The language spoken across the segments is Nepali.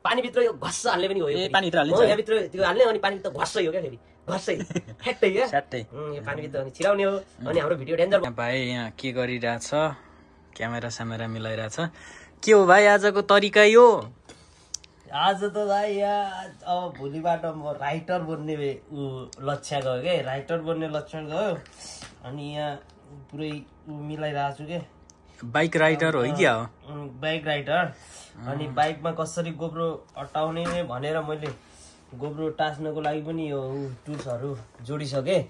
पानीभित्र यो घस्स हाल्ने पनि हो यो पानीभित्र हाल्ने यहाँभित्र त्यो हाल्ने अनि पानीभित्र घस्सै हो क्या फेरि घस्सै ठ्याट्टै क्या स्याट्टै यो पानीभित्र अनि छिराउने हो अनि हाम्रो भिडियो डेन्जर भाइ यहाँ के गरिरहेछ क्यामेरा स्यामेरा मिलाइरहेछ के हो भाइ आजको तरिका यो आज त भाइ यहाँ अब भोलिबाट म राइटर बन्ने लक्ष्य गयो क्या राइटर बन्ने लक्ष्य गयो अनि यहाँ पुरै मिलाइरहेको छु क्या बाइक राइडर हो क्या हो बाइक राइडर अनि बाइकमा कसरी गोब्रो अटाउने भनेर मैले गोब्रो टास्नको लागि पनि यो टुल्सहरू जोडिसकेँ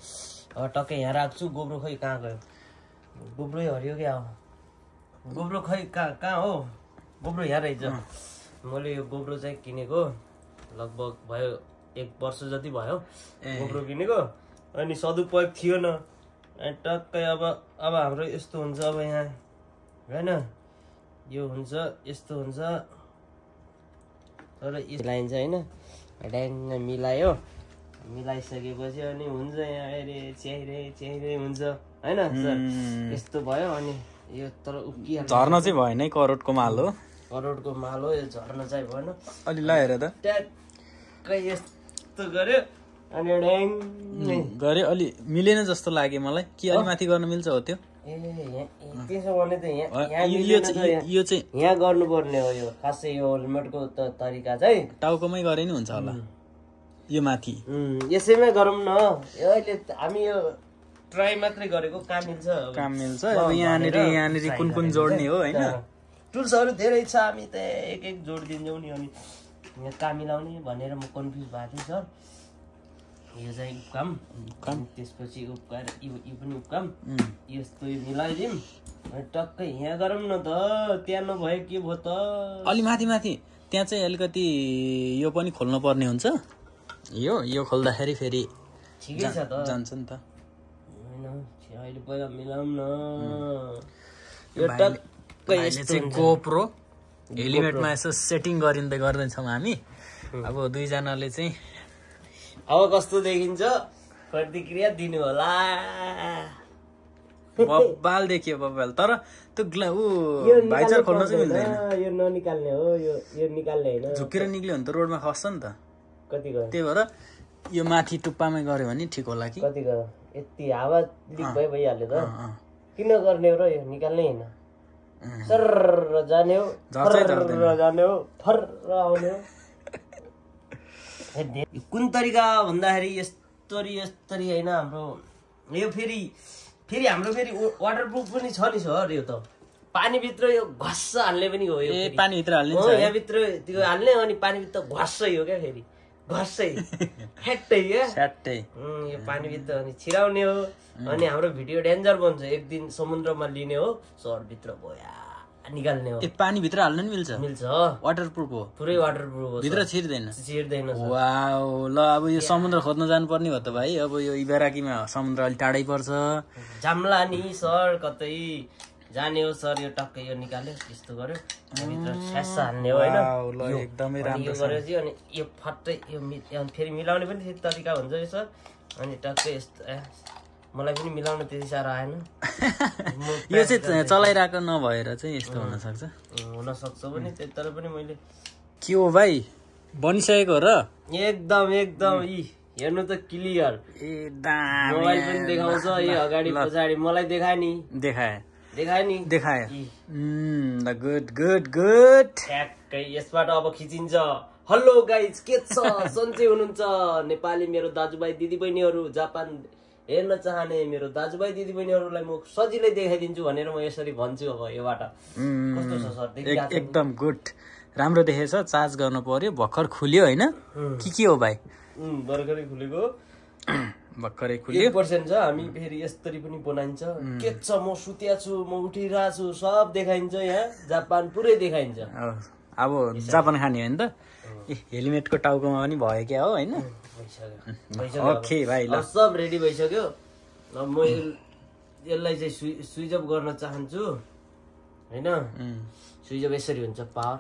अब टक्कै यहाँ राख्छु गोब्रो खै कहाँ गयो गोब्रै हरियो क्या हो गोब्रो खै कहाँ हो गोब्रो यहाँ रहेछ मैले यो गोब्रो चाहिँ किनेको लगभग भयो 1 वर्ष जति भयो गोब्रो किनेको अनि सदुपयोग थियो न अनि टक्कै अब हाम्रो यस्तो हुन्छ अब यहाँ होइन यो हुन्छ यस्तो हुन्छ तर मिलाइन्छ होइन ड्याङ्ग मिलायो मिलाइसकेपछि अनि हुन्छ यहाँ अरे च्याहिरे हुन्छ होइन सर यस्तो भयो अनि यो तर उक्किहाल्छ झर्न चाहिँ भएन है करोडको माल हो करोडको माल हो यो झर्न चाहिँ भएन अलि लाएर त ट्याक्कै यस्तो गर्यो अनि ड्याङ गरे अलि मिलेन जस्तो लाग्यो मलाई कि अलि माथि गर्न मिल्छ हो त्यो त्यसो भने त यो चाहिँ यहाँ गर्नुपर्ने हो यो खासै यो हेलमेटको तरिका चाहिँ टाउकोमै गरे नि हुन्छ होला यो माथि यसैमै गरौँ न अहिले हामी यो ट्राई मात्रै गरेको काम मिल्छ अब यहाँनिर कुन जोड्ने हो होइन टुल्सहरू धेरै छ हामी त एक जोडिदिन्छौँ नि अनि यहाँ काम मिलाउने भनेर म कन्फ्युज भएको थिएँ सर यो चाहिँ उक्काम त्यसपछि उक्काएर यो पनि उक्काम यस्तो मिलाइदिउँ टक्कै यहाँ गरौँ न त त्यहाँ नभए के भयो त अलि माथि त्यहाँ चाहिँ अलिकति यो पनि खोल्नु पर्ने हुन्छ यो खोल्दाखेरि फेरि ठिकै छ त जान्छ नि त होइन अहिले पहिला मिलाउँ न यो टक्कै चाहिँ गोप्रो हेलिमेटमा यसो सेटिङ गर्दैछौँ हामी अब दुईजनाले चाहिँ अब कस्तो देखिन्छ प्रतिक्रिया दिनु होला बब्बाल देखियो बब्बाल तर त्यो भाइचर खोल्न चाहिँ मिल्दैन यो ननिकाल्ने हो यो निकाल्ने होइन झुकेर निक्ल्यो भने त रोडमा खस्छ नि त कति गयो त्यही भएर यो माथि टुप्पामै गऱ्यो भने ठिक होला कि कति गयो यति हावा लिक भइहाल्यो त किन गर्ने हो र यो निकाल्ने होइन सर जाने हो जाने हो फर आउने हो कुन तरिका भन्दाखेरि यस्तरी होइन हाम्रो यो फेरि हाम्रो वाटरप्रुफ पनि छ नि सर यो त पानीभित्र यो घस्स हाल्ने पनि हो यो पानीभित्र हाल्ने यहाँभित्र त्यो हाल्ने अनि पानीभित्र घस्सै हो क्या फेरि घस्सै ठ्याट्टै क्या ठ्याट्टै यो पानीभित्र अनि छिराउने हो अनि हाम्रो भिडियो डेन्जर बन्छ एक दिन समुद्रमा लिने हो सहरभित्र गयो निकाल्ने हो पानीभित्र हाल्न नि मिल्छ वाटरप्रुफ हो पुरै वाटरप्रुफ हो भित्र छिर्दैन वाउ ल अब यो समुद्र खोज्न जानुपर्ने हो त भाइ अब यो इबेराकीमा समुद्र अलिक टाढै पर्छ जाम्ला नि सर कतै जाने हो सर यो टक्कै यो निकाल्यो यस्तो गर्यो भित्र छ्यास हाल्ने हो होइन एकदमै राम्रो यो गरेपछि अनि यो फट्टै यो फेरि मिलाउने पनि त्यही तरिका हुन्छ यो सर अनि टक्कै यस्तो मलाई पनि मिलाउन त्यति साह्रो आएन यो चाहिँ चलाइरहेको नभएर चाहिँ यस्तो हुनसक्छ पनि तर पनि मैले के हो भाइ बनिसकेको हो र एकदम हेर्नु त क्लियर मोबाइल पनि देखाउँछ यो अगाडि पछाडि मलाई देखाए गुड ठ्याक्कै यसबाट अब खिचिन्छ हेलो गाइज के छ सन्चै हुनुहुन्छ नेपाली मेरो दाजुभाइ दिदीबहिनीहरू जापान हेर्न चाहने मेरो दाजुभाइ दिदीबहिनीहरूलाई म सजिलै देखाइदिन्छु भनेर म यसरी भन्छु अब योबाट कस्तो छ सर एकदम गुड राम्रो देखेछ चार्ज गर्नु पर्यो भर्खर खुल्यो होइन के हो भाइ भर्खरै खुलेको भर्खरै खुल्यो 1% छ हामी फेरि यसरी पनि बनाइन्छ के छ म सुत्या छु म उठिरहेको छु सब देखाइन्छ यहाँ जापान पुरै देखाइन्छ अब जापान खाने हो नि त हेलमेटको टाउकोमा पनि भयो क्या हो होइन ओके भाइ ल सब रेडी भइसक्यो अब म यसलाई चाहिँ स्विच अफ गर्न चाहन्छु होइन स्विच अफ यसरी हुन्छ पावर